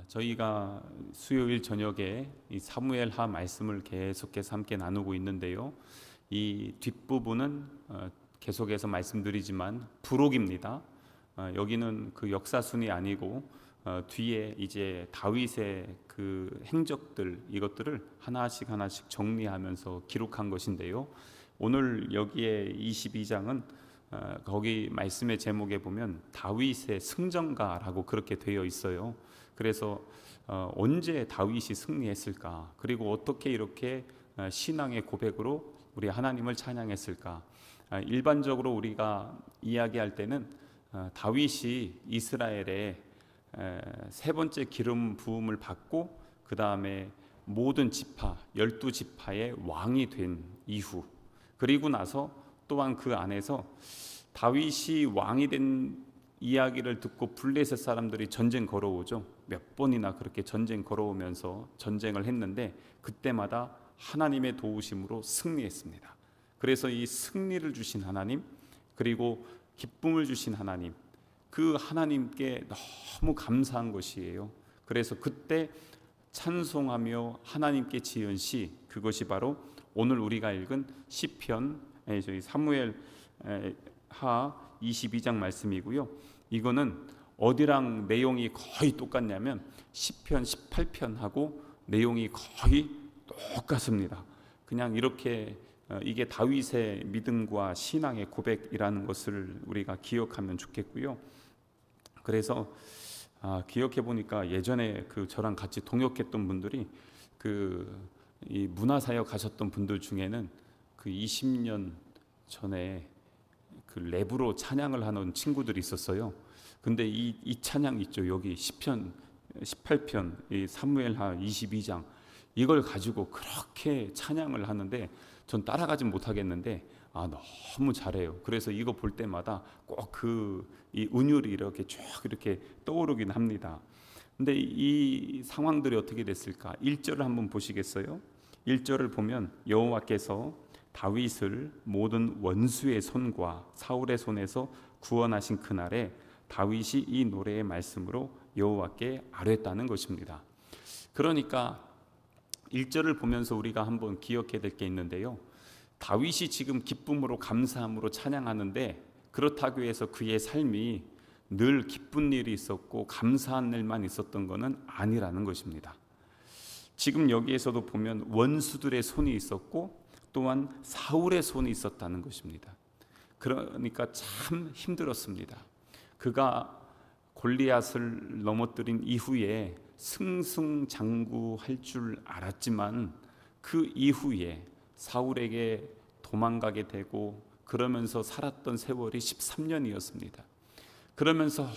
저희가 수요일 저녁에 이 사무엘하 말씀을 계속해서 함께 나누고 있는데요. 이 뒷부분은 계속해서 말씀드리지만 부록입니다. 여기는 그 역사순이 아니고 뒤에 이제 다윗의 그 행적들, 이것들을 하나씩 정리하면서 기록한 것인데요. 오늘 여기에 22장은 거기 말씀의 제목에 보면 다윗의 승전가라고 그렇게 되어 있어요. 그래서 언제 다윗이 승리했을까? 그리고 어떻게 이렇게 신앙의 고백으로 우리 하나님을 찬양했을까? 일반적으로 우리가 이야기할 때는 다윗이 이스라엘의 세 번째 기름 부음을 받고 그 다음에 모든 지파 12지파의 왕이 된 이후, 그리고 나서 또한 그 안에서 다윗이 왕이 된 이야기를 듣고 블레셋 사람들이 전쟁 걸어오죠. 몇 번이나 그렇게 전쟁 걸어오면서 전쟁을 했는데 그때마다 하나님의 도우심으로 승리했습니다. 그래서 이 승리를 주신 하나님, 그리고 기쁨을 주신 하나님, 그 하나님께 너무 감사한 것이에요. 그래서 그때 찬송하며 하나님께 지은 시, 그것이 바로 오늘 우리가 읽은 시편, 저희 사무엘하 22장 말씀이고요. 이거는 어디랑 내용이 거의 똑같냐면 시편 18편하고 내용이 거의 똑같습니다. 그냥 이렇게 이게 다윗의 믿음과 신앙의 고백이라는 것을 우리가 기억하면 좋겠고요. 그래서 기억해 보니까 예전에 그 저랑 같이 동역했던 분들이 이 문화사역 가셨던 분들 중에는 그 20년 전에 그 랩으로 찬양을 하는 친구들이 있었어요. 근데 이 찬양 있죠. 여기 시편 18편, 이 사무엘하 22장, 이걸 가지고 그렇게 찬양을 하는데 전 따라가지 못하겠는데 너무 잘해요. 그래서 이거 볼 때마다 꼭 이 은율이 이렇게 쭉 이렇게 떠오르긴 합니다. 근데 이 상황들이 어떻게 됐을까? 1절을 한번 보시겠어요? 1절을 보면 여호와께서 다윗을 모든 원수의 손과 사울의 손에서 구원하신 그날에 다윗이 이 노래의 말씀으로 여호와께 아뢰었다는 것입니다. 그러니까 1절을 보면서 우리가 한번 기억해야 될 게 있는데요. 다윗이 지금 기쁨으로 감사함으로 찬양하는데 그렇다고 해서 그의 삶이 늘 기쁜 일이 있었고 감사한 일만 있었던 것은 아니라는 것입니다. 지금 여기에서도 보면 원수들의 손이 있었고 또한 사울의 손이 있었다는 것입니다. 그러니까 참 힘들었습니다. 그가 골리앗을 넘어뜨린 이후에 승승장구할 줄 알았지만 그 이후에 사울에게 도망가게 되고 그러면서 살았던 세월이 13년이었습니다. 그러면서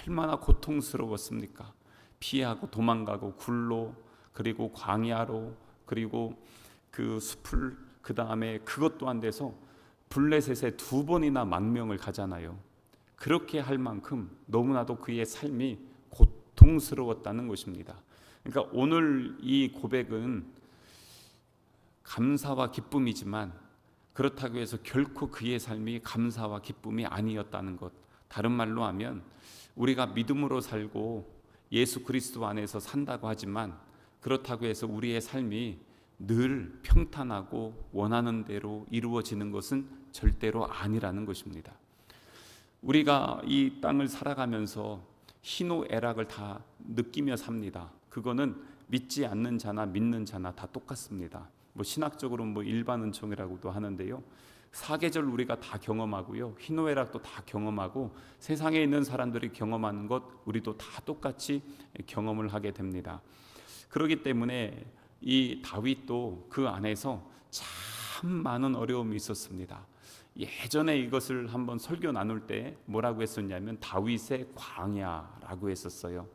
얼마나 고통스러웠습니까? 피하고 도망가고 굴로, 그리고 광야로, 그리고 그 숲을, 그 다음에 그것도 안 돼서 블레셋에 2번이나 망명을 가잖아요. 그렇게 할 만큼 너무나도 그의 삶이 고통스러웠다는 것입니다. 그러니까 오늘 이 고백은 감사와 기쁨이지만 그렇다고 해서 결코 그의 삶이 감사와 기쁨이 아니었다는 것. 다른 말로 하면 우리가 믿음으로 살고 예수 그리스도 안에서 산다고 하지만 그렇다고 해서 우리의 삶이 늘 평탄하고 원하는 대로 이루어지는 것은 절대로 아니라는 것입니다. 우리가 이 땅을 살아가면서 희노애락을 다 느끼며 삽니다. 그거는 믿지 않는 자나 믿는 자나 다 똑같습니다. 신학적으로는 일반은총이라고도 하는데요. 사계절 우리가 다 경험하고요. 희노애락도 다 경험하고 세상에 있는 사람들이 경험하는 것 우리도 다 똑같이 경험을 하게 됩니다. 그렇기 때문에 이 다윗도 그 안에서 참 많은 어려움이 있었습니다. 예전에 이것을 한번 설교 나눌 때 뭐라고 했었냐면 다윗의 광야라고 했었어요.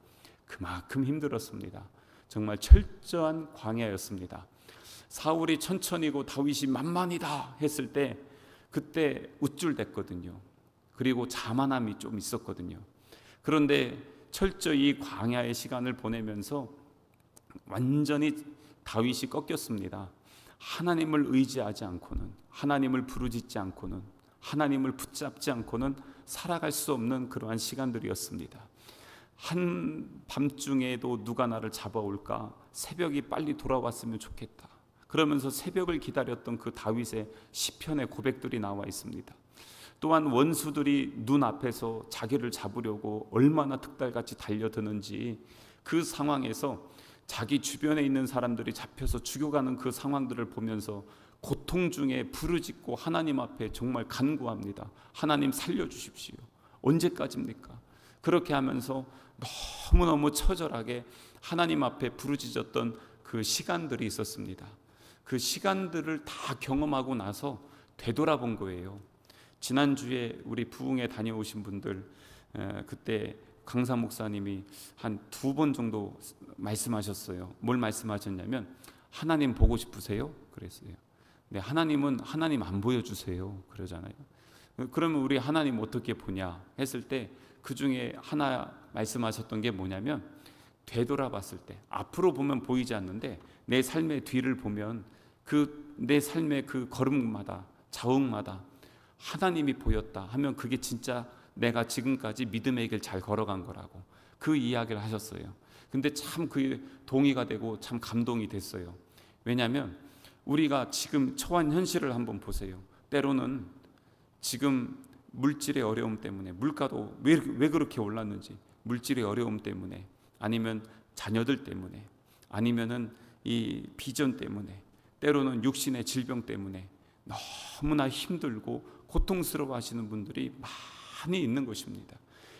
그만큼 힘들었습니다. 정말 철저한 광야였습니다. 사울이 천천히고 다윗이 만만이다 했을 때 그때 우쭐댔거든요. 그리고 자만함이 좀 있었거든요. 그런데 철저히 광야의 시간을 보내면서 완전히 다윗이 꺾였습니다. 하나님을 의지하지 않고는, 하나님을 부르짖지 않고는, 하나님을 붙잡지 않고는 살아갈 수 없는 그러한 시간들이었습니다. 한밤중에도 누가 나를 잡아올까? 새벽이 빨리 돌아왔으면 좋겠다. 그러면서 새벽을 기다렸던 그 다윗의 시편의 고백들이 나와 있습니다. 또한 원수들이 눈앞에서 자기를 잡으려고 얼마나 득달같이 달려드는지, 그 상황에서 자기 주변에 있는 사람들이 잡혀서 죽여가는 그 상황들을 보면서 고통 중에 부르짖고 하나님 앞에 정말 간구합니다. 하나님 살려주십시오. 언제까지입니까? 그렇게 하면서 너무너무 처절하게 하나님 앞에 부르짖었던 그 시간들이 있었습니다. 그 시간들을 다 경험하고 나서 되돌아본 거예요. 지난주에 우리 부흥에 다녀오신 분들, 그때 강사 목사님이 한 2번 정도 말씀하셨어요. 뭘 말씀하셨냐면, 하나님 보고 싶으세요? 그랬어요. 네, 하나님은 하나님 안 보여주세요 그러잖아요. 그러면 우리 하나님 어떻게 보냐 했을 때, 그 중에 하나 말씀하셨던 게 뭐냐면, 되돌아봤을 때 앞으로 보면 보이지 않는데 내 삶의 뒤를 보면 내 삶의 그 걸음마다 자욱마다 하나님이 보였다 하면 그게 진짜 내가 지금까지 믿음의 길 잘 걸어간 거라고, 그 이야기를 하셨어요. 근데 참 그 동의가 되고 참 감동이 됐어요. 왜냐하면 우리가 지금 처한 현실을 한번 보세요. 때로는 지금 물질의 어려움 때문에, 물가도 왜 그렇게 올랐는지, 물질의 어려움 때문에, 아니면 자녀들 때문에, 아니면은 이 비전 때문에, 때로는 육신의 질병 때문에 너무나 힘들고 고통스러워 하시는 분들이 많이 있는 것입니다.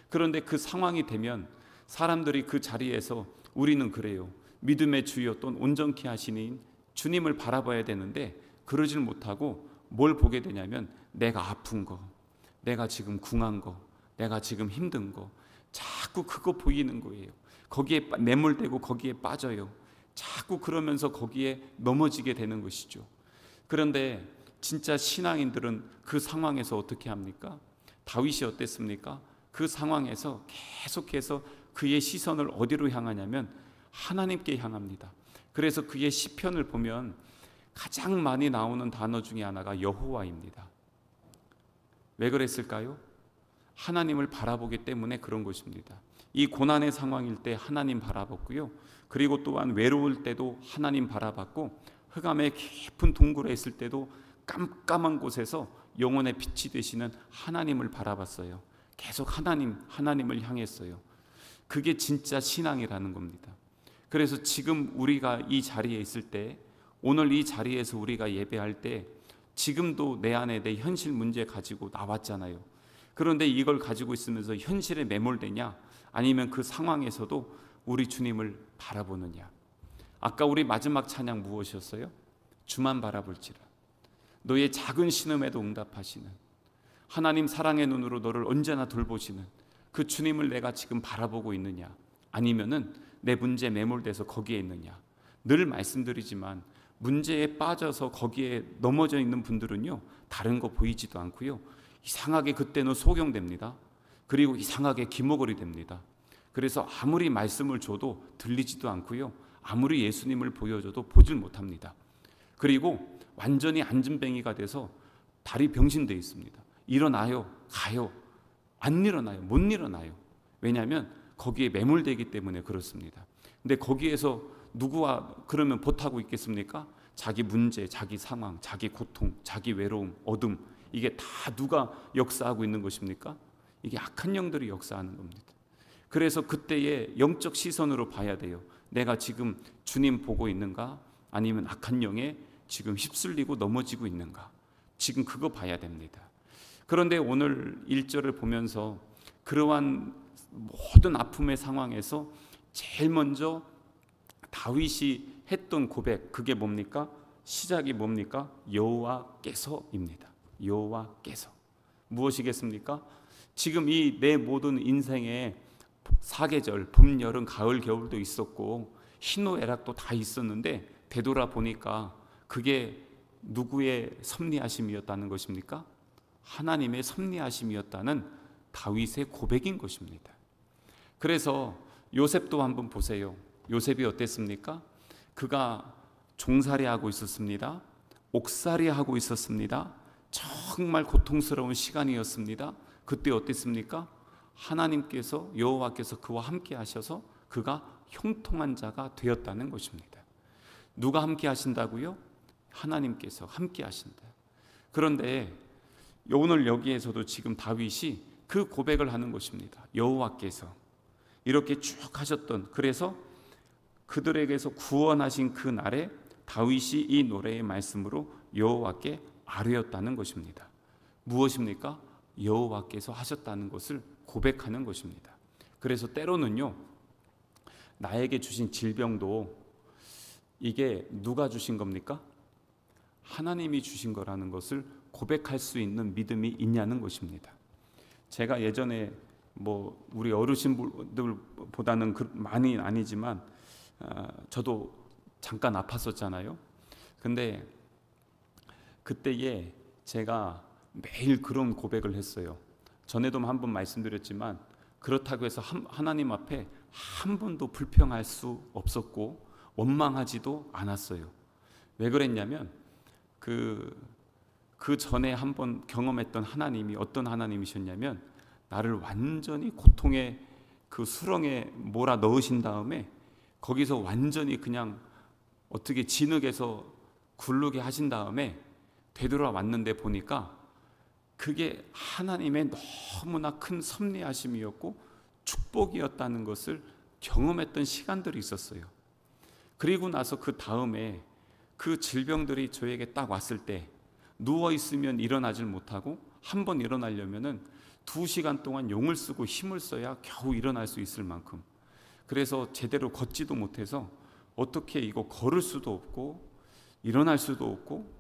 그런데 그 상황이 되면 사람들이 그 자리에서 우리는 그래요. 믿음의 주여 또는 온전케 하시는 주님을 바라봐야 되는데 그러질 못하고 뭘 보게 되냐면, 내가 아픈 거, 내가 지금 궁한 거, 내가 지금 힘든 거, 자꾸 그거 보이는 거예요. 거기에 매몰되고 거기에 빠져요. 자꾸 그러면서 거기에 넘어지게 되는 것이죠. 그런데 진짜 신앙인들은 그 상황에서 어떻게 합니까? 다윗이 어땠습니까? 그 상황에서 계속해서 그의 시선을 어디로 향하냐면 하나님께 향합니다. 그래서 그의 시편을 보면 가장 많이 나오는 단어 중에 하나가 여호와입니다. 왜 그랬을까요? 하나님을 바라보기 때문에 그런 것입니다. 이 고난의 상황일 때 하나님 바라봤고요. 그리고 또한 외로울 때도 하나님 바라봤고, 흑암의 깊은 동굴에 있을 때도 깜깜한 곳에서 영혼의 빛이 되시는 하나님을 바라봤어요. 계속 하나님을 향했어요. 그게 진짜 신앙이라는 겁니다. 그래서 지금 우리가 이 자리에 있을 때, 오늘 이 자리에서 우리가 예배할 때, 지금도 내 안에 내 현실 문제 가지고 나왔잖아요. 그런데 이걸 가지고 있으면서 현실에 매몰되냐, 아니면 그 상황에서도 우리 주님을 바라보느냐. 아까 우리 마지막 찬양 무엇이었어요? 주만 바라볼지라. 너의 작은 신음에도 응답하시는 하나님, 사랑의 눈으로 너를 언제나 돌보시는 그 주님을 내가 지금 바라보고 있느냐, 아니면은 내 문제에 매몰돼서 거기에 있느냐. 늘 말씀드리지만 문제에 빠져서 거기에 넘어져 있는 분들은요, 다른 거 보이지도 않고요, 이상하게 그때는 소경됩니다. 그리고 이상하게 기모거리 됩니다. 그래서 아무리 말씀을 줘도 들리지도 않고요, 아무리 예수님을 보여줘도 보질 못합니다. 그리고 완전히 앉은뱅이가 돼서 다리 병신돼 있습니다. 일어나요, 가요, 안 일어나요, 못 일어나요. 왜냐하면 거기에 매몰되기 때문에 그렇습니다. 근데 거기에서 누구와 그러면 보타고 있겠습니까? 자기 문제, 자기 상황, 자기 고통, 자기 외로움, 어둠, 이게 다 누가 역사하고 있는 것입니까? 이게 악한 영들이 역사하는 겁니다. 그래서 그때의 영적 시선으로 봐야 돼요. 내가 지금 주님 보고 있는가, 아니면 악한 영에 지금 휩쓸리고 넘어지고 있는가. 지금 그거 봐야 됩니다. 그런데 오늘 1절을 보면서 그러한 모든 아픔의 상황에서 제일 먼저 다윗이 했던 고백, 그게 뭡니까? 시작이 뭡니까? 여호와께서입니다. 여호와께서. 무엇이겠습니까? 지금 이 내 모든 인생에 사계절, 봄, 여름, 가을, 겨울도 있었고 희노애락도 다 있었는데 되돌아보니까 그게 누구의 섭리하심이었다는 것입니까? 하나님의 섭리하심이었다는 다윗의 고백인 것입니다. 그래서 요셉도 한번 보세요. 요셉이 어땠습니까? 그가 종살이하고 있었습니다. 옥살이하고 있었습니다. 정말 고통스러운 시간이었습니다. 그때 어땠습니까? 하나님께서 여호와께서 그와 함께 하셔서 그가 형통한 자가 되었다는 것입니다. 누가 함께 하신다고요? 하나님께서 함께 하신다. 그런데 오늘 여기에서도 지금 다윗이 그 고백을 하는 것입니다. 여호와께서 이렇게 쭉 하셨던, 그래서 그들에게서 구원하신 그 날에 다윗이 이 노래의 말씀으로 여호와께 아뢰었다는 것입니다. 무엇입니까? 여호와께서 하셨다는 것을 고백하는 것입니다. 그래서 때로는요, 나에게 주신 질병도 이게 누가 주신 겁니까? 하나님이 주신 거라는 것을 고백할 수 있는 믿음이 있냐는 것입니다. 제가 예전에 우리 어르신들보다는 많이 아니지만 저도 잠깐 아팠었잖아요. 근데 그때에 제가 매일 그런 고백을 했어요. 전에도 한번 말씀드렸지만 그렇다고 해서 하나님 앞에 한 번도 불평할 수 없었고 원망하지도 않았어요. 왜 그랬냐면 그 전에 한번 경험했던 하나님이 어떤 하나님이셨냐면 나를 완전히 고통의 그 수렁에 몰아 넣으신 다음에 거기서 완전히 그냥 어떻게 진흙에서 굴르게 하신 다음에 되돌아왔는데 보니까 그게 하나님의 너무나 큰 섭리하심이었고 축복이었다는 것을 경험했던 시간들이 있었어요. 그리고 나서 그 다음에 그 질병들이 저에게 딱 왔을 때 누워 있으면 일어나질 못하고 한번 일어나려면은 2시간 동안 용을 쓰고 힘을 써야 겨우 일어날 수 있을 만큼, 그래서 제대로 걷지도 못해서 어떻게 이거 걸을 수도 없고 일어날 수도 없고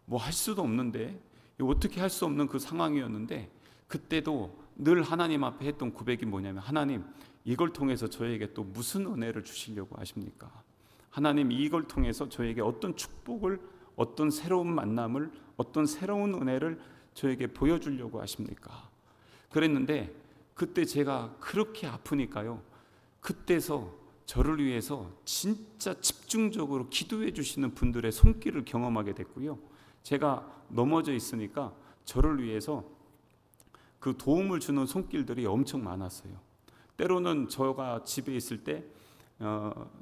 뭐 할 수도 없는데 어떻게 할 수 없는 그 상황이었는데, 그때도 늘 하나님 앞에 했던 고백이 뭐냐면, 하나님 이걸 통해서 저에게 또 무슨 은혜를 주시려고 하십니까? 하나님 이걸 통해서 저에게 어떤 축복을, 어떤 새로운 만남을, 어떤 새로운 은혜를 저에게 보여주려고 하십니까? 그랬는데 그때 제가 그렇게 아프니까요, 그때서 저를 위해서 진짜 집중적으로 기도해 주시는 분들의 손길을 경험하게 됐고요, 제가 넘어져 있으니까 저를 위해서 그 도움을 주는 손길들이 엄청 많았어요. 때로는 저가 집에 있을 때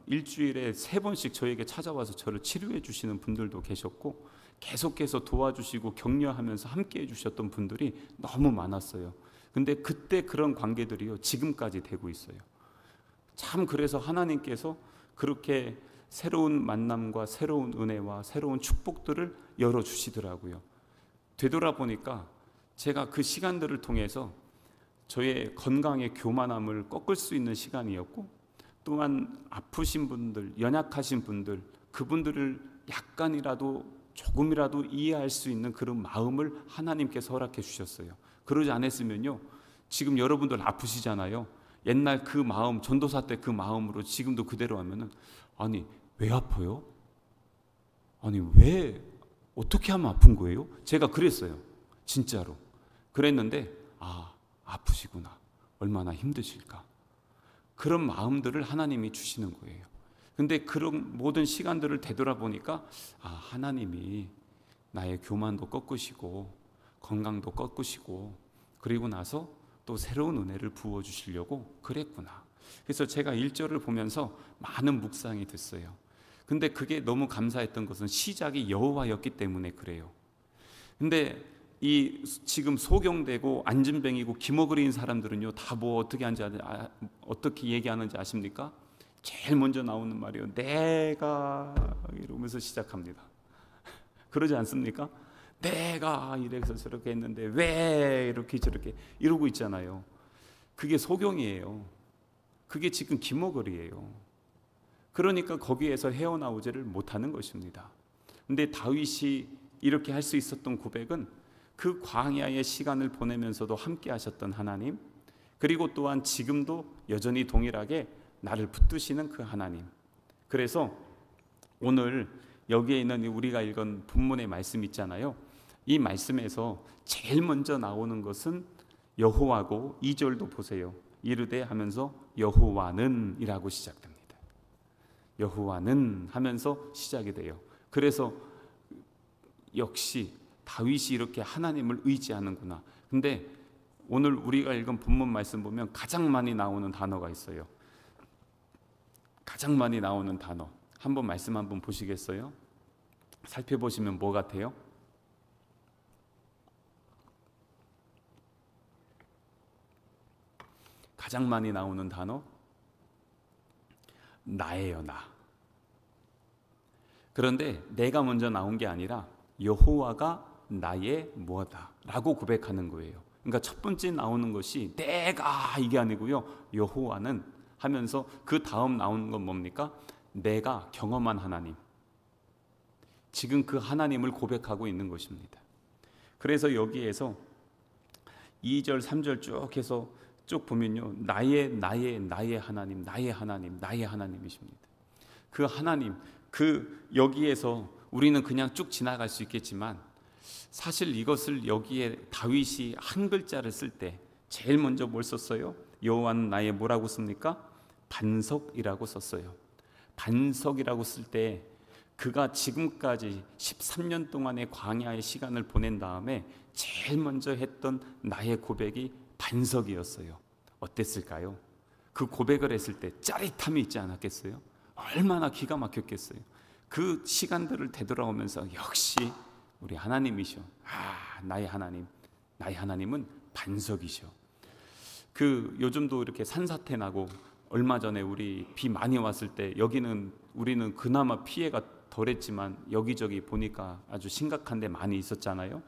일주일에 3번씩 저에게 찾아와서 저를 치료해 주시는 분들도 계셨고, 계속해서 도와주시고 격려하면서 함께 해주셨던 분들이 너무 많았어요. 근데 그때 그런 관계들이요 지금까지 되고 있어요. 참, 그래서 하나님께서 그렇게 새로운 만남과 새로운 은혜와 새로운 축복들을 열어주시더라고요. 되돌아보니까 제가 그 시간들을 통해서 저의 건강의 교만함을 꺾을 수 있는 시간이었고, 또한 아프신 분들, 연약하신 분들, 그분들을 약간이라도 조금이라도 이해할 수 있는 그런 마음을 하나님께서 허락해 주셨어요. 그러지 않았으면요, 지금 여러분들 아프시잖아요. 옛날 그 마음, 전도사 때 그 마음으로 지금도 그대로 하면은, 아니 왜 아파요? 아니 왜, 어떻게 하면 아픈 거예요? 제가 그랬어요. 진짜로 그랬는데, 아프시구나, 얼마나 힘드실까, 그런 마음들을 하나님이 주시는 거예요. 근데 그런 모든 시간들을 되돌아보니까 하나님이 나의 교만도 꺾으시고 건강도 꺾으시고 그리고 나서 또 새로운 은혜를 부어주시려고 그랬구나. 그래서 제가 1절을 보면서 많은 묵상이 됐어요. 근데 그게 너무 감사했던 것은 시작이 여호와였기 때문에 그래요. 근데 이 지금 소경되고 안진뱅이고 기머그리인 사람들은요 다 뭐 어떻게 얘기하는지 아십니까? 제일 먼저 나오는 말이요, 내가, 이러면서 시작합니다. 그러지 않습니까? 내가 이래서 저렇게 했는데 왜 이렇게 저렇게 이러고 있잖아요. 그게 소경이에요. 그게 지금 기머거리예요. 그러니까 거기에서 헤어나오지를 못하는 것입니다. 근데 다윗이 이렇게 할 수 있었던 고백은 그 광야의 시간을 보내면서도 함께 하셨던 하나님, 그리고 또한 지금도 여전히 동일하게 나를 붙드시는 그 하나님. 그래서 오늘 여기에 있는 우리가 읽은 본문의 말씀 있잖아요. 이 말씀에서 제일 먼저 나오는 것은 여호와고, 2절도 보세요. 이르되 하면서 여호와는 이라고 시작됩니다. 여호와는 하면서 시작이 돼요. 그래서 역시 다윗이 이렇게 하나님을 의지하는구나. 근데 오늘 우리가 읽은 본문 말씀 보면 가장 많이 나오는 단어가 있어요. 가장 많이 나오는 단어 한번 말씀 한번 보시겠어요? 살펴보시면 뭐 같아요? 가장 많이 나오는 단어 나예요, 나. 그런데 내가 먼저 나온 게 아니라 여호와가 나의 무엇다 라고 고백하는 거예요. 그러니까 첫 번째 나오는 것이 내가 이게 아니고요, 여호와는 하면서 그 다음 나오는 건 뭡니까? 내가 경험한 하나님, 지금 그 하나님을 고백하고 있는 것입니다. 그래서 여기에서 2절 3절 쭉 해서 쭉 보면요, 나의 하나님, 나의 하나님, 나의 하나님이십니다. 그 하나님, 그 여기에서 우리는 그냥 쭉 지나갈 수 있겠지만 사실 이것을 여기에 다윗이 한 글자를 쓸 때 제일 먼저 뭘 썼어요? 여호와는 나의 뭐라고 씁니까? 반석이라고 썼어요. 반석이라고 쓸 때 그가 지금까지 13년 동안의 광야의 시간을 보낸 다음에 제일 먼저 했던 나의 고백이 반석이었어요. 어땠을까요? 그 고백을 했을 때 짜릿함이 있지 않았겠어요? 얼마나 기가 막혔겠어요. 그 시간들을 되돌아오면서 역시 우리 하나님이셔. 나의 하나님, 나의 하나님은 반석이셔. 그 요즘도 이렇게 산사태 나고 얼마 전에 우리 비 많이 왔을 때 여기는 우리는 그나마 피해가 덜했지만 여기저기 보니까 아주 심각한 데 많이 있었잖아요.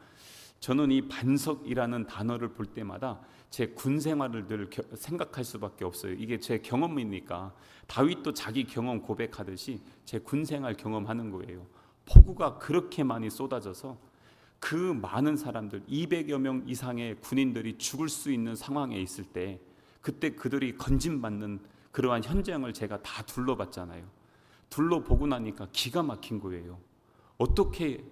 저는 이 반석이라는 단어를 볼 때마다 제 군 생활을 늘 생각할 수밖에 없어요. 이게 제 경험이니까. 다윗도 자기 경험 고백하듯이 제 군 생활 경험하는 거예요. 폭우가 그렇게 많이 쏟아져서 그 많은 사람들 200여 명 이상의 군인들이 죽을 수 있는 상황에 있을 때 그때 그들이 건진받는 그러한 현장을 제가 다 둘러봤잖아요. 둘러보고 나니까 기가 막힌 거예요. 어떻게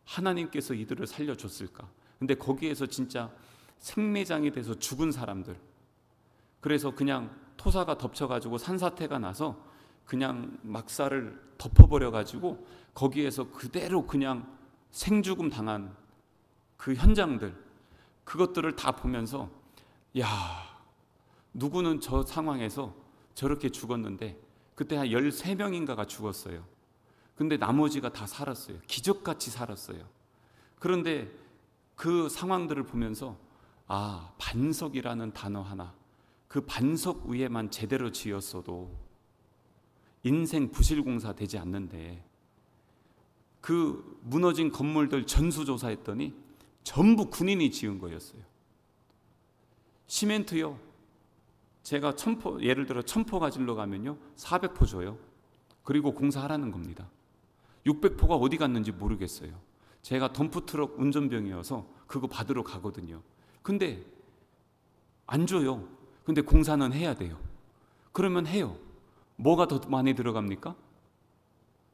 하나님께서 이들을 살려줬을까? 근데 거기에서 진짜 생매장이 돼서 죽은 사람들, 그래서 그냥 토사가 덮쳐가지고 산사태가 나서 그냥 막사를 덮어버려가지고 거기에서 그대로 그냥 생죽음 당한 그 현장들, 그것들을 다 보면서 야, 누구는 저 상황에서 저렇게 죽었는데 그때 한 13명인가가 죽었어요. 근데 나머지가 다 살았어요. 기적같이 살았어요. 그런데 그 상황들을 보면서 반석이라는 단어 하나, 그 반석 위에만 제대로 지었어도 인생 부실공사 되지 않는데 그 무너진 건물들 전수조사했더니 전부 군인이 지은 거였어요. 시멘트요, 제가 예를 들어 1000포 가지러 가면요 400포 줘요. 그리고 공사하라는 겁니다. 600포가 어디 갔는지 모르겠어요. 제가 덤프트럭 운전병이어서 그거 받으러 가거든요. 근데 안 줘요. 근데 공사는 해야 돼요. 그러면 해요. 뭐가 더 많이 들어갑니까?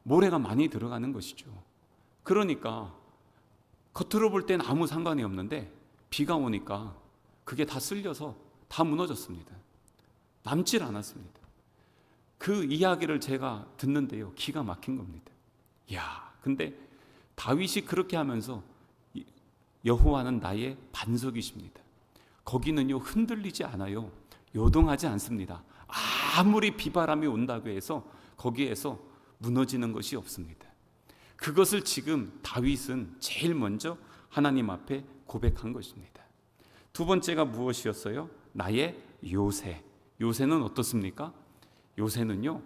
모래가 많이 들어가는 것이죠. 그러니까 겉으로 볼 땐 아무 상관이 없는데 비가 오니까 그게 다 쓸려서 다 무너졌습니다. 남질 않았습니다. 그 이야기를 제가 듣는데요, 기가 막힌 겁니다. 근데 다윗이 그렇게 하면서 여호와는 나의 반석이십니다. 거기는요 흔들리지 않아요. 요동하지 않습니다. 아무리 비바람이 온다고 해서 거기에서 무너지는 것이 없습니다. 그것을 지금 다윗은 제일 먼저 하나님 앞에 고백한 것입니다. 두 번째가 무엇이었어요? 나의 요새. 요새는 어떻습니까? 요새는요,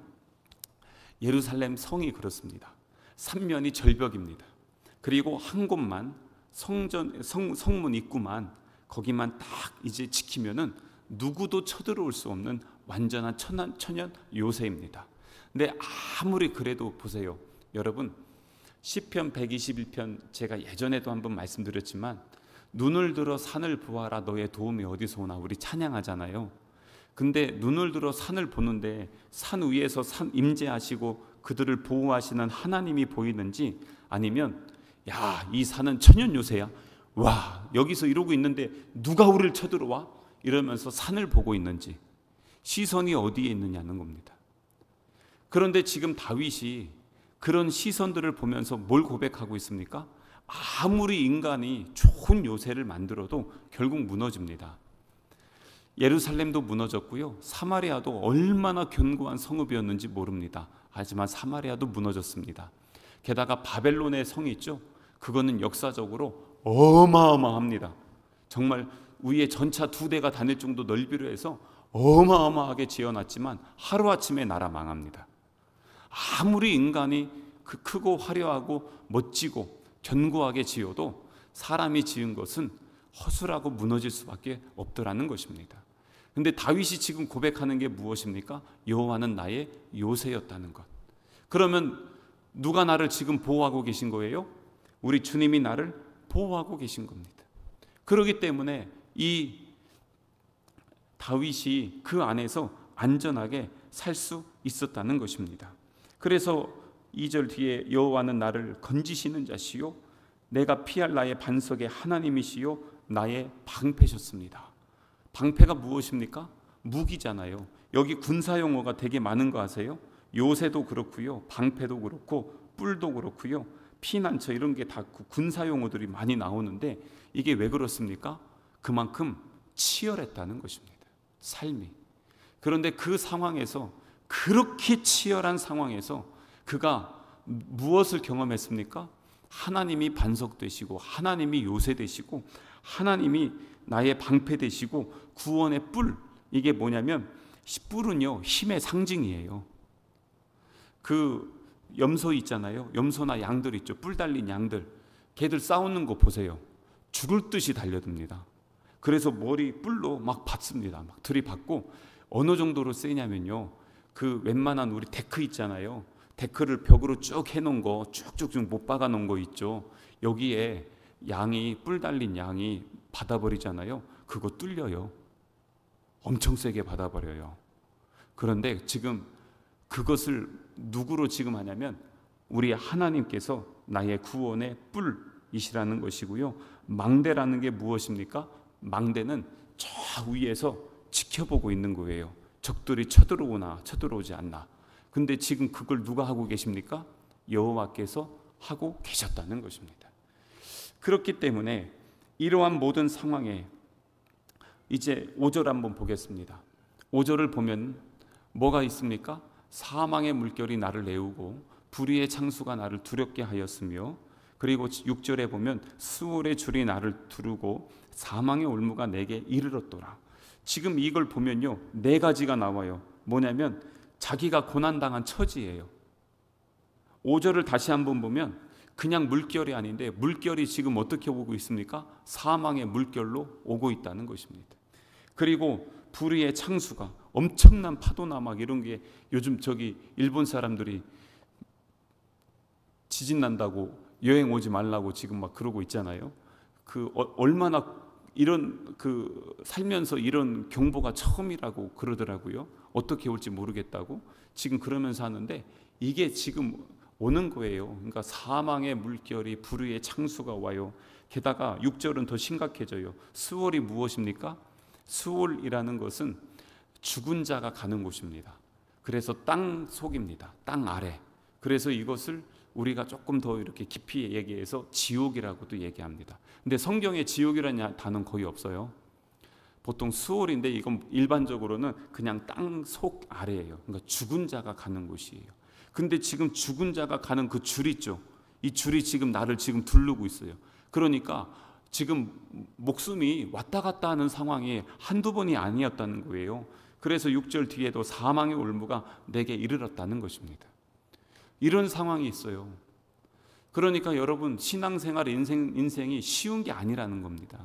예루살렘 성이 그렇습니다. 삼면이 절벽입니다. 그리고 한 곳만 성문 입구만 거기만 딱 이제 지키면은 누구도 쳐들어올 수 없는 완전한 천연 요새입니다. 근데 아무리 그래도 보세요, 여러분, 시편 121편 제가 예전에도 한번 말씀드렸지만 눈을 들어 산을 보아라 너의 도움이 어디서 오나 우리 찬양하잖아요. 근데 눈을 들어 산을 보는데 산 위에서 임재하시고 그들을 보호하시는 하나님이 보이는지, 아니면 이 산은 천연 요새야, 여기서 이러고 있는데 누가 우리를 쳐들어와? 이러면서 산을 보고 있는지, 시선이 어디에 있느냐는 겁니다. 그런데 지금 다윗이 그런 시선들을 보면서 뭘 고백하고 있습니까? 아무리 인간이 좋은 요새를 만들어도 결국 무너집니다. 예루살렘도 무너졌고요, 사마리아도 얼마나 견고한 성읍이었는지 모릅니다. 하지만 사마리아도 무너졌습니다. 게다가 바벨론의 성이 있죠, 그거는 역사적으로 어마어마합니다. 정말 위에 전차 2대가 다닐 정도 넓이로 해서 어마어마하게 지어놨지만 하루아침에 나라 망합니다. 아무리 인간이 크고 화려하고 멋지고 견고하게 지어도 사람이 지은 것은 허술하고 무너질 수밖에 없더라는 것입니다. 그런데 다윗이 지금 고백하는 게 무엇입니까? 여호와는 나의 요새였다는 것. 그러면 누가 나를 지금 보호하고 계신 거예요? 우리 주님이 나를 보호하고 계신 겁니다. 그렇기 때문에 이 다윗이 그 안에서 안전하게 살 수 있었다는 것입니다. 그래서 2절 뒤에 여호와는 나를 건지시는 자시요 내가 피할 나의 반석의 하나님이시요 나의 방패셨습니다. 방패가 무엇입니까? 무기잖아요. 여기 군사용어가 되게 많은 거 아세요? 요새도 그렇고요, 방패도 그렇고 뿔도 그렇고요, 피난처 이런 게 다 군사용어들이 많이 나오는데 이게 왜 그렇습니까? 그만큼 치열했다는 것입니다, 삶이. 그런데 그 상황에서, 그렇게 치열한 상황에서 그가 무엇을 경험했습니까? 하나님이 반석 되시고 하나님이 요새 되시고 하나님이 나의 방패 되시고 구원의 뿔. 이게 뭐냐면 뿔은요 힘의 상징이에요. 그 염소 있잖아요, 염소나 양들 있죠, 뿔 달린 양들, 걔들 싸우는 거 보세요. 죽을 듯이 달려듭니다. 그래서 머리 뿔로 막 받습니다. 막 들이받고 어느 정도로 세냐면요, 그 웬만한 우리 데크 있잖아요, 데크를 벽으로 쭉 해놓은 거, 쭉쭉쭉 못 박아 놓은 거 있죠, 여기에 양이, 뿔 달린 양이 받아버리잖아요. 그거 뚫려요. 엄청 세게 받아버려요. 그런데 지금 그것을 누구로 지금 하냐면 우리 하나님께서 나의 구원의 뿔이시라는 것이고요. 망대라는 게 무엇입니까? 망대는 저 위에서 지켜보고 있는 거예요. 적들이 쳐들어오나 쳐들어오지 않나. 근데 지금 그걸 누가 하고 계십니까? 여호와께서 하고 계셨다는 것입니다. 그렇기 때문에 이러한 모든 상황에 이제 5절 한번 보겠습니다. 5절을 보면 뭐가 있습니까? 사망의 물결이 나를 내우고 불의의 창수가 나를 두렵게 하였으며, 그리고 6절에 보면 수월의 줄이 나를 두르고 사망의 올무가 내게 이르렀더라. 지금 이걸 보면요, 4가지가 나와요. 뭐냐면 자기가 고난당한 처지예요. 5절을 다시 한번 보면 그냥 물결이 아닌데 물결이 지금 어떻게 오고 있습니까? 사망의 물결로 오고 있다는 것입니다. 그리고 불의의 창수가, 엄청난 파도나 막 이런 게, 요즘 저기 일본 사람들이 지진 난다고 여행 오지 말라고 지금 막 그러고 있잖아요. 그 얼마나 이런 살면서 이런 경보가 처음이라고 그러더라고요. 어떻게 올지 모르겠다고 지금 그러면서 하는데 이게 지금 오는 거예요. 그러니까 사망의 물결이, 불의의 창수가 와요. 게다가 6절은 더 심각해져요. 수월이 무엇입니까? 수월이라는 것은 죽은 자가 가는 곳입니다. 그래서 땅 속입니다. 땅 아래. 그래서 이것을 우리가 조금 더 이렇게 깊이 얘기해서 지옥이라고도 얘기합니다. 근데 성경에 지옥이라는 단어는 거의 없어요. 보통 수월인데 이건 일반적으로는 그냥 땅 속 아래예요. 그러니까 죽은 자가 가는 곳이에요. 근데 지금 죽은 자가 가는 그 줄 있죠, 이 줄이 지금 나를 지금 두르고 있어요. 그러니까 지금 목숨이 왔다 갔다 하는 상황이 한두 번이 아니었다는 거예요. 그래서 6절 뒤에도 사망의 올무가 내게 이르렀다는 것입니다. 이런 상황이 있어요. 그러니까 여러분, 신앙생활 인생이 쉬운 게 아니라는 겁니다.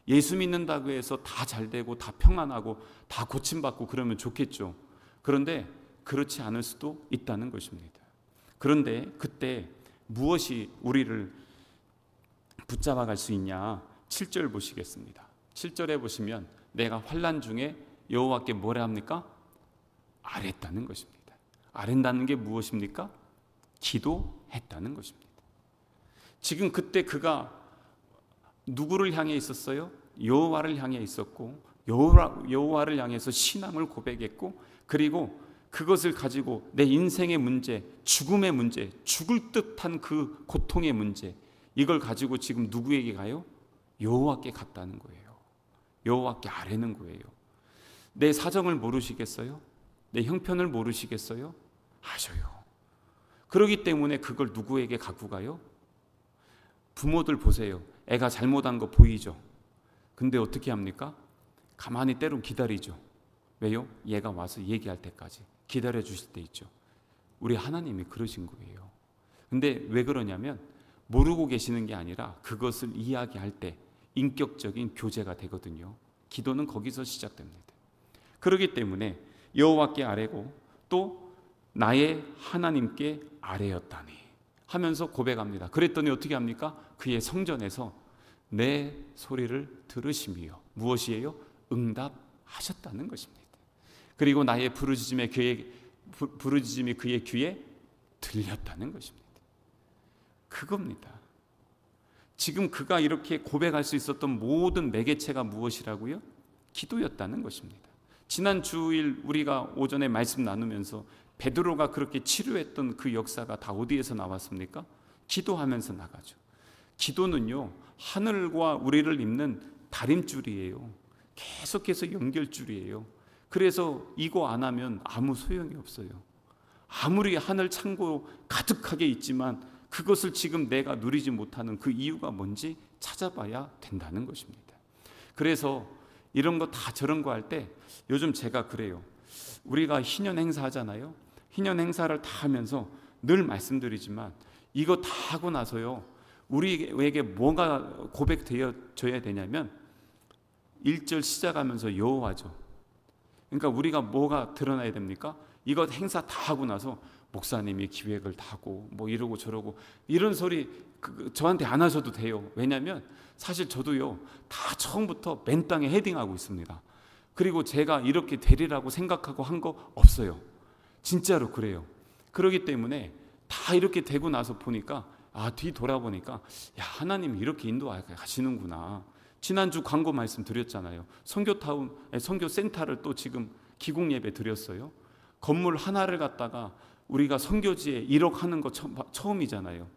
예수 믿는다고 해서 다 잘되고 다 평안하고 다 고침받고 그러면 좋겠죠. 그런데 그렇지 않을 수도 있다는 것입니다. 그런데 그때 무엇이 우리를 붙잡아 갈 수 있냐? 7절 보시겠습니다. 7절에 보시면 내가 환난 중에 여호와께 뭐라 합니까? 아뢰었다는 것입니다. 아뢰다는 게 무엇입니까? 기도했다는 것입니다. 지금 그때 그가 누구를 향해 있었어요? 여호와를 향해 있었고, 여호와를 향해서 신앙을 고백했고, 그리고 그것을 가지고 내 인생의 문제, 죽음의 문제, 죽을 듯한 그 고통의 문제, 이걸 가지고 지금 누구에게 가요? 여호와께 갔다는 거예요. 여호와께 아뢰는 거예요. 내 사정을 모르시겠어요? 내 형편을 모르시겠어요? 아셔요. 그렇기 때문에 그걸 누구에게 갖고 가요? 부모들 보세요. 애가 잘못한 거 보이죠? 근데 어떻게 합니까? 가만히 때론 기다리죠. 왜요? 얘가 와서 얘기할 때까지 기다려 주실 때 있죠. 우리 하나님이 그러신 거예요. 근데 왜 그러냐면 모르고 계시는 게 아니라 그것을 이야기할 때 인격적인 교제가 되거든요. 기도는 거기서 시작됩니다. 그렇기 때문에 여호와께 아뢰고 또 나의 하나님께 아뢰었다니 하면서 고백합니다. 그랬더니 어떻게 합니까? 그의 성전에서 내 소리를 들으시며 무엇이에요? 응답하셨다는 것입니다. 그리고 나의 부르짖음이 그의 귀에 들렸다는 것입니다. 그겁니다. 지금 그가 이렇게 고백할 수 있었던 모든 매개체가 무엇이라고요? 기도였다는 것입니다. 지난 주일 우리가 오전에 말씀 나누면서 베드로가 그렇게 치료했던 그 역사가 다 어디에서 나왔습니까? 기도하면서 나가죠. 기도는요, 하늘과 우리를 잇는 다림줄이에요. 계속해서 연결줄이에요. 그래서 이거 안 하면 아무 소용이 없어요. 아무리 하늘 창고 가득하게 있지만 그것을 지금 내가 누리지 못하는 그 이유가 뭔지 찾아봐야 된다는 것입니다. 그래서 이런 거 다 저런 거 할 때 요즘 제가 그래요. 우리가 희년 행사 하잖아요. 희년 행사를 다 하면서 늘 말씀드리지만 이거 다 하고 나서요, 우리에게 뭐가 고백되어져야 되냐면 1절 시작하면서 여호와죠. 그러니까 우리가 뭐가 드러나야 됩니까? 이거 행사 다 하고 나서 목사님이 기획을 다 하고 뭐 이러고 저러고 이런 소리 저한테 안 하셔도 돼요. 왜냐하면 사실 저도요 다 처음부터 맨 땅에 헤딩하고 있습니다. 그리고 제가 이렇게 되리라고 생각하고 한 거 없어요. 진짜로 그래요. 그렇기 때문에 다 이렇게 되고 나서 보니까 뒤 돌아보니까 야, 하나님이 이렇게 인도하시는구나. 지난주 광고 말씀 드렸잖아요. 선교센터를 또 지금 기공 예배 드렸어요. 건물 하나를 갖다가 우리가 선교지에 1억 하는 거 처음이잖아요.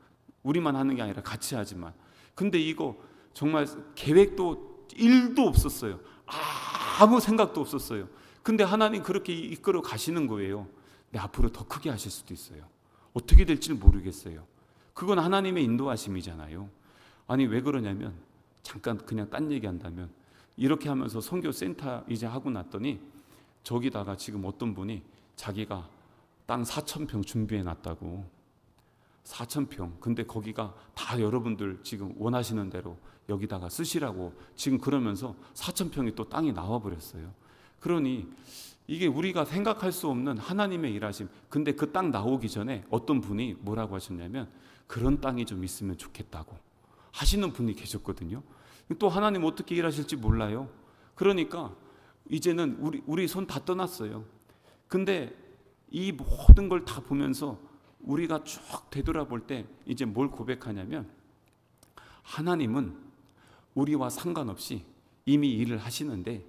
우리만 하는 게 아니라 같이 하지만. 근데 이거 정말 계획도 1도 없었어요. 아무 생각도 없었어요. 근데 하나님 그렇게 이끌어 가시는 거예요. 근데 앞으로 더 크게 하실 수도 있어요. 어떻게 될지 모르겠어요. 그건 하나님의 인도하심이잖아요. 아니 왜 그러냐면 잠깐 그냥 딴 얘기한다면 이렇게 하면서 선교센터 이제 하고 났더니 저기다가 지금 어떤 분이 자기가 땅 4,000평 준비해 놨다고. 4,000평. 근데 거기가 다 여러분들 지금 원하시는 대로 여기다가 쓰시라고 지금 그러면서 4,000평이 또 땅이 나와 버렸어요. 그러니 이게 우리가 생각할 수 없는 하나님의 일하심. 근데 그 땅 나오기 전에 어떤 분이 뭐라고 하셨냐면 그런 땅이 좀 있으면 좋겠다고 하시는 분이 계셨거든요. 또 하나님 어떻게 일하실지 몰라요. 그러니까 이제는 우리 손 다 떠났어요. 근데 이 모든 걸 다 보면서 우리가 쭉 되돌아볼 때 이제 뭘 고백하냐면 하나님은 우리와 상관없이 이미 일을 하시는데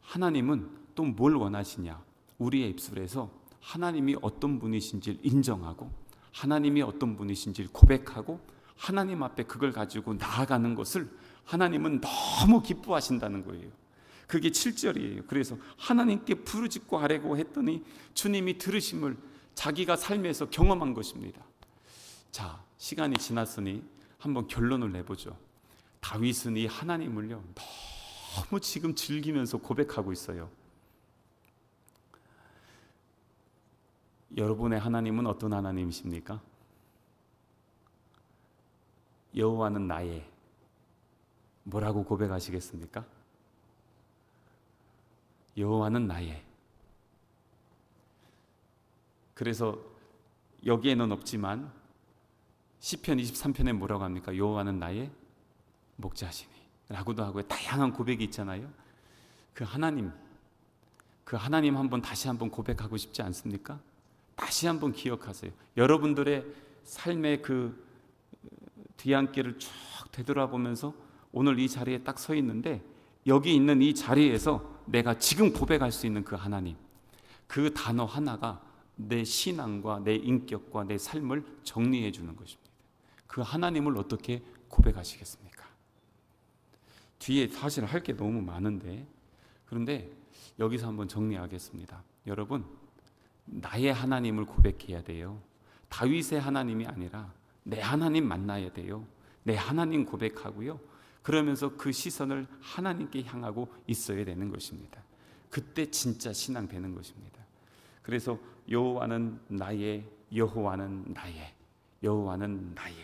하나님은 또 뭘 원하시냐. 우리의 입술에서 하나님이 어떤 분이신지를 인정하고 하나님이 어떤 분이신지를 고백하고 하나님 앞에 그걸 가지고 나아가는 것을 하나님은 너무 기뻐하신다는 거예요. 그게 7절이에요. 그래서 하나님께 부르짖고 아뢰고 했더니 주님이 들으심을 자기가 삶에서 경험한 것입니다. 자, 시간이 지났으니 한번 결론을 내보죠. 다윗은 이 하나님을요 너무 지금 즐기면서 고백하고 있어요. 여러분의 하나님은 어떤 하나님이십니까? 여호와는 나의 뭐라고 고백하시겠습니까? 여호와는 나의. 그래서 여기에는 없지만 시편 23편에 뭐라고 합니까? 여호와는 나의 목자시니 라고도 하고 다양한 고백이 있잖아요. 그 하나님 한번 다시 한번 고백하고 싶지 않습니까? 다시 한번 기억하세요. 여러분들의 삶의 그 뒤안길을 쭉 되돌아보면서 오늘 이 자리에 딱 서 있는데 여기 있는 이 자리에서 내가 지금 고백할 수 있는 그 하나님, 그 단어 하나가 내 신앙과 내 인격과 내 삶을 정리해 주는 것입니다. 그 하나님을 어떻게 고백하시겠습니까? 뒤에 사실 할 게 너무 많은데, 그런데 여기서 한번 정리하겠습니다. 여러분, 나의 하나님을 고백해야 돼요. 다윗의 하나님이 아니라 내 하나님 만나야 돼요. 내 하나님 고백하고요, 그러면서 그 시선을 하나님께 향하고 있어야 되는 것입니다. 그때 진짜 신앙 되는 것입니다. 그래서 여호와는 나의, 여호와는 나의, 여호와는 나의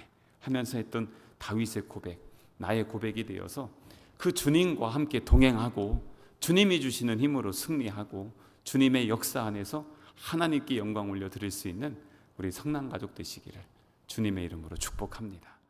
하면서 했던 다윗의 고백, 나의 고백이 되어서 그 주님과 함께 동행하고 주님이 주시는 힘으로 승리하고 주님의 역사 안에서 하나님께 영광 올려 드릴 수 있는 우리 성난 가족 되시기를 주님의 이름으로 축복합니다.